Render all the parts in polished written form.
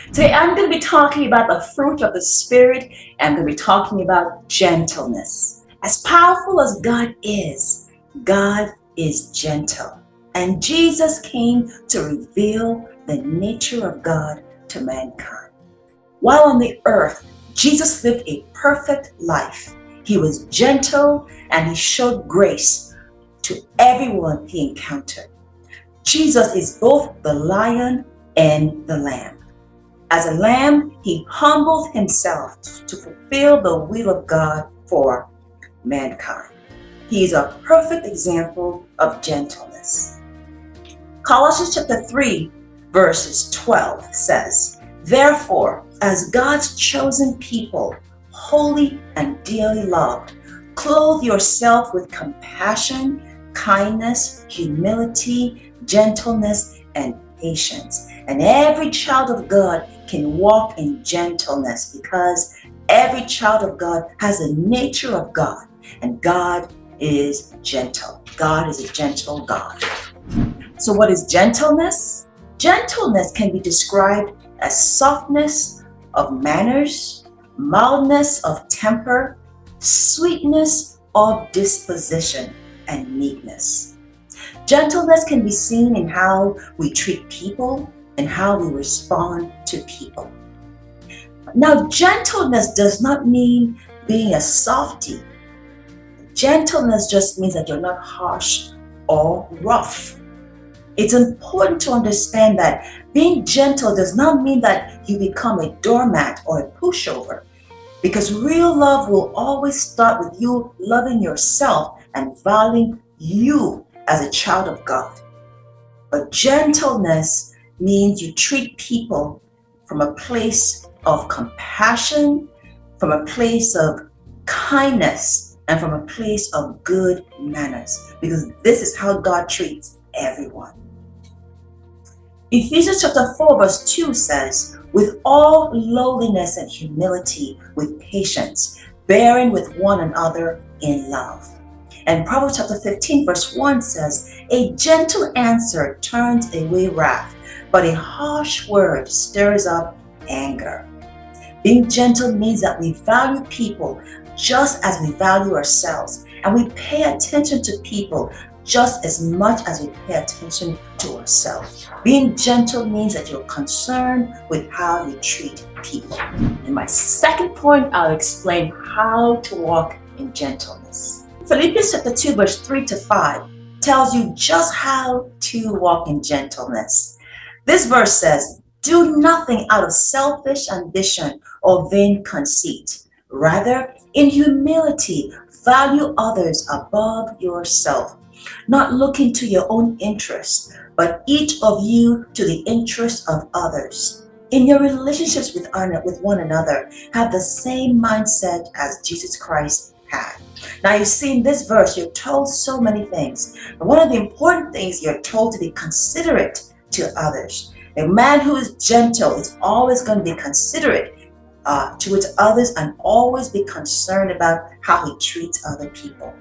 Today I'm going to be talking about the fruit of the Spirit, and I'm going to be talking about gentleness. As powerful as God is gentle. And Jesus came to reveal the nature of God to mankind. While on the earth, Jesus lived a perfect life. He was gentle and he showed grace to everyone he encountered. Jesus is both the lion and the lamb. As a lamb, he humbled himself to fulfill the will of God for mankind. He is a perfect example of gentleness. Colossians chapter 3, verses 12 says, "Therefore, as God's chosen people, holy and dearly loved, clothe yourself with compassion, kindness, humility, gentleness, and patience." And every child of God can walk in gentleness because every child of God has the nature of God, and God is gentle. God is a gentle God. So what is gentleness? Gentleness can be described as softness of manners, mildness of temper, sweetness of disposition, and meekness. Gentleness can be seen in how we treat people and how we respond to people. Now, gentleness does not mean being a softie. Gentleness just means that you're not harsh or rough. It's important to understand that being gentle does not mean that you become a doormat or a pushover, because real love will always start with you loving yourself and valuing you as a child of God. But gentleness means you treat people from a place of compassion, from a place of kindness, and from a place of good manners, because this is how God treats everyone. Ephesians chapter 4 verse 2 says, "With all lowliness and humility, with patience, bearing with one another in love." And Proverbs chapter 15 verse 1 says, "A gentle answer turns away wrath, but a harsh word stirs up anger." Being gentle means that we value people just as we value ourselves, and we pay attention to people just as much as we pay attention to ourselves. Being gentle means that you're concerned with how you treat people. In my second point, I'll explain how to walk in gentleness. Philippians chapter 2 verse 3 to 5 tells you just how to walk in gentleness. This verse says, "Do nothing out of selfish ambition or vain conceit. Rather, in humility, value others above yourself, not looking to your own interests, but each of you to the interest of others. In your relationships with one another, have the same mindset as Jesus Christ had." Now you see in this verse, you're told so many things. But one of the important things, you're told to be considerate to others. A man who is gentle is always going to be considerate towards others and always be concerned about how he treats other people.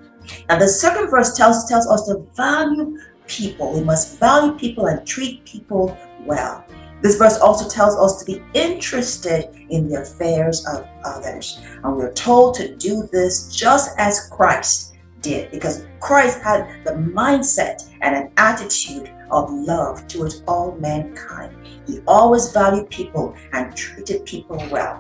Now the second verse tells us to value people. We must value people and treat people well. This verse also tells us to be interested in the affairs of others. And we're told to do this just as Christ did, because Christ had the mindset and an attitude of love towards all mankind. He always valued people and treated people well.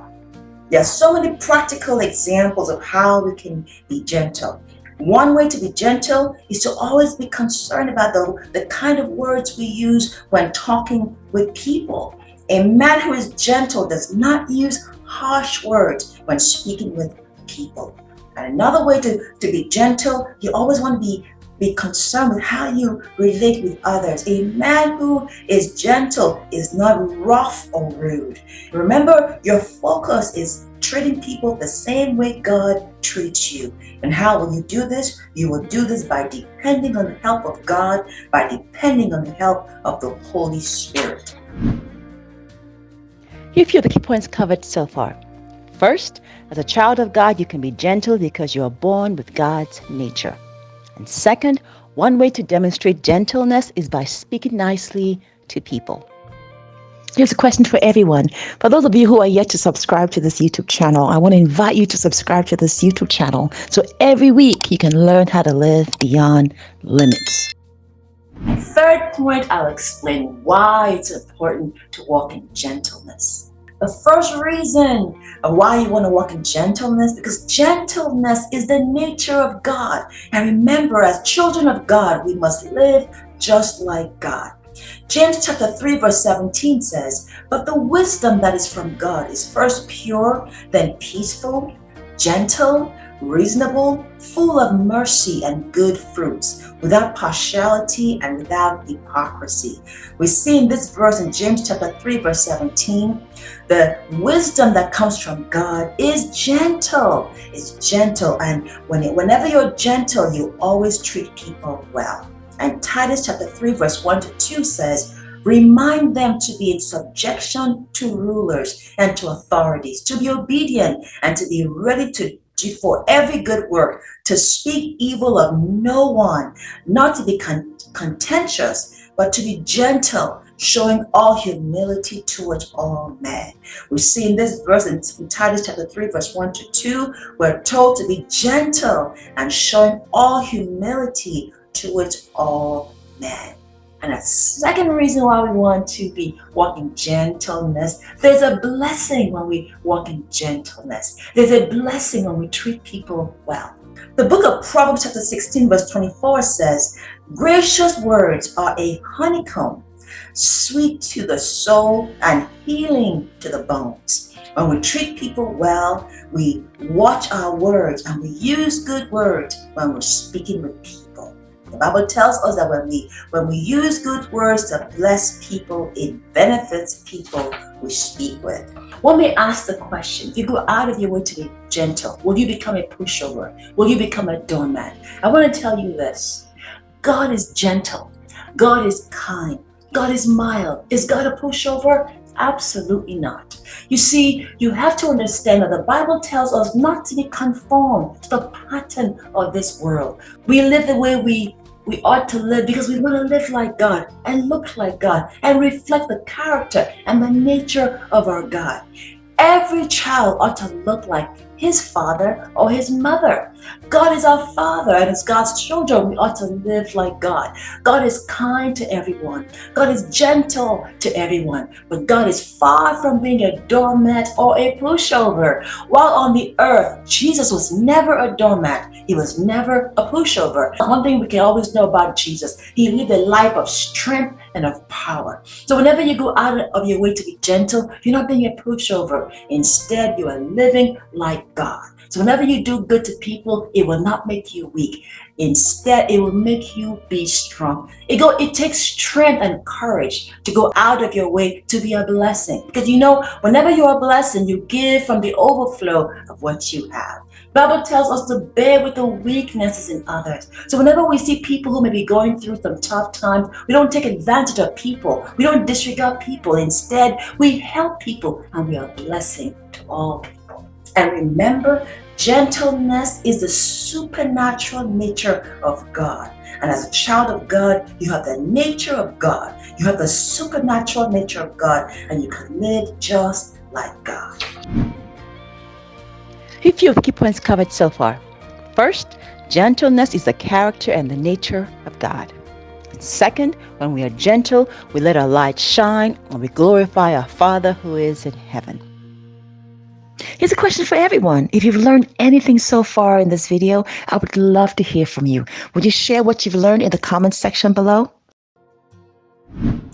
There are so many practical examples of how we can be gentle. One way to be gentle is to always be concerned about the kind of words we use when talking with people. A man who is gentle does not use harsh words when speaking with people. And another way to be gentle, you always want to be concerned with how you relate with others. A man who is gentle is not rough or rude. Remember, your focus is treating people the same way God treats you. And how will you do this? You will do this by depending on the help of God, by depending on the help of the Holy Spirit. Here are a few of the key points covered so far. First, as a child of God, you can be gentle because you are born with God's nature. And second, one way to demonstrate gentleness is by speaking nicely to people. Here's a question for everyone. For those of you who are yet to subscribe to this YouTube channel, I want to invite you to subscribe to this YouTube channel so every week you can learn how to live beyond limits. And third point, I'll explain why it's important to walk in gentleness. The first reason why you want to walk in gentleness, because gentleness is the nature of God. And remember, as children of God, we must live just like God. James chapter 3 verse 17 says, "But the wisdom that is from God is first pure, then peaceful, gentle, reasonable, full of mercy and good fruits, without partiality and without hypocrisy." We see in this verse in James chapter 3 verse 17, the wisdom that comes from God is gentle. It's gentle, and whenever you're gentle, you always treat people well. And Titus chapter 3 verse 1 to 2 says, "Remind them to be in subjection to rulers and to authorities, to be obedient and to be ready to do for every good work, to speak evil of no one, not to be contentious, but to be gentle, showing all humility towards all men." We see in this verse in Titus chapter 3 verse 1 to 2, we're told to be gentle and showing all humility towards all men. And a second reason why we want to be walking gentleness, there's a blessing when we walk in gentleness. There's a blessing when we treat people well. The book of Proverbs chapter 16 verse 24 says, "Gracious words are a honeycomb, sweet to the soul and healing to the bones." When we treat people well, we watch our words and we use good words when we're speaking with people. The Bible tells us that when we use good words to bless people, it benefits people we speak with. One may ask the question, if you go out of your way to be gentle, will you become a pushover? Will you become a doormat? I want to tell you this. God is gentle. God is kind. God is mild. Is God a pushover? Absolutely not. You see, you have to understand that the Bible tells us not to be conformed to the pattern of this world. We live the way we ought to live because we want to live like God and look like God and reflect the character and the nature of our God. Every child ought to look like his father or his mother. God is our Father, and as God's children, we ought to live like God. God is kind to everyone. God is gentle to everyone. But God is far from being a doormat or a pushover. While on the earth, Jesus was never a doormat. He was never a pushover. One thing we can always know about Jesus, he lived a life of strength and of power. So whenever you go out of your way to be gentle, you're not being a pushover. Instead, you are living like God. So whenever you do good to people, it will not make you weak. Instead, it will make you be strong. It takes strength and courage to go out of your way to be a blessing. Because you know, whenever you're a blessing, you give from the overflow of what you have. The Bible tells us to bear with the weaknesses in others. So whenever we see people who may be going through some tough times, we don't take advantage of people. We don't disregard people. Instead, we help people and we are a blessing to all people. And remember, gentleness is the supernatural nature of God. And as a child of God, you have the nature of God. You have the supernatural nature of God, and you can live just like God. A few of the key points covered so far. First, gentleness is the character and the nature of God. And second, when we are gentle, we let our light shine and we glorify our Father who is in heaven. Here's a question for everyone. If you've learned anything so far in this video, I would love to hear from you. Would you share what you've learned in the comments section below?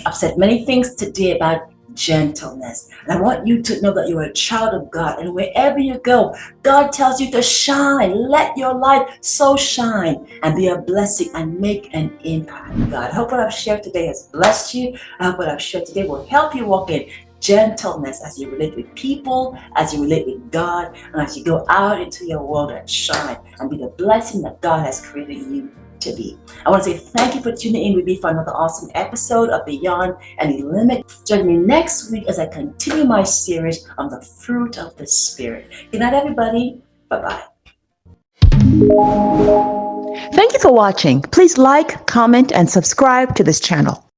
I've said many things today about gentleness, and I want you to know that you're a child of God, and wherever you go, God tells you to shine. Let your light so shine and be a blessing and make an impact. God, I hope what I've shared today has blessed you. I hope what I've shared today will help you walk in gentleness as you relate with people, as you relate with God, and as you go out into your world and shine and be the blessing that God has created you to be. I want to say thank you for tuning in with me for another awesome episode of Beyond Any Limit. Join me next week as I continue my series on the fruit of the Spirit. Good night, everybody. Bye-bye. Thank you for watching. Please like, comment, and subscribe to this channel.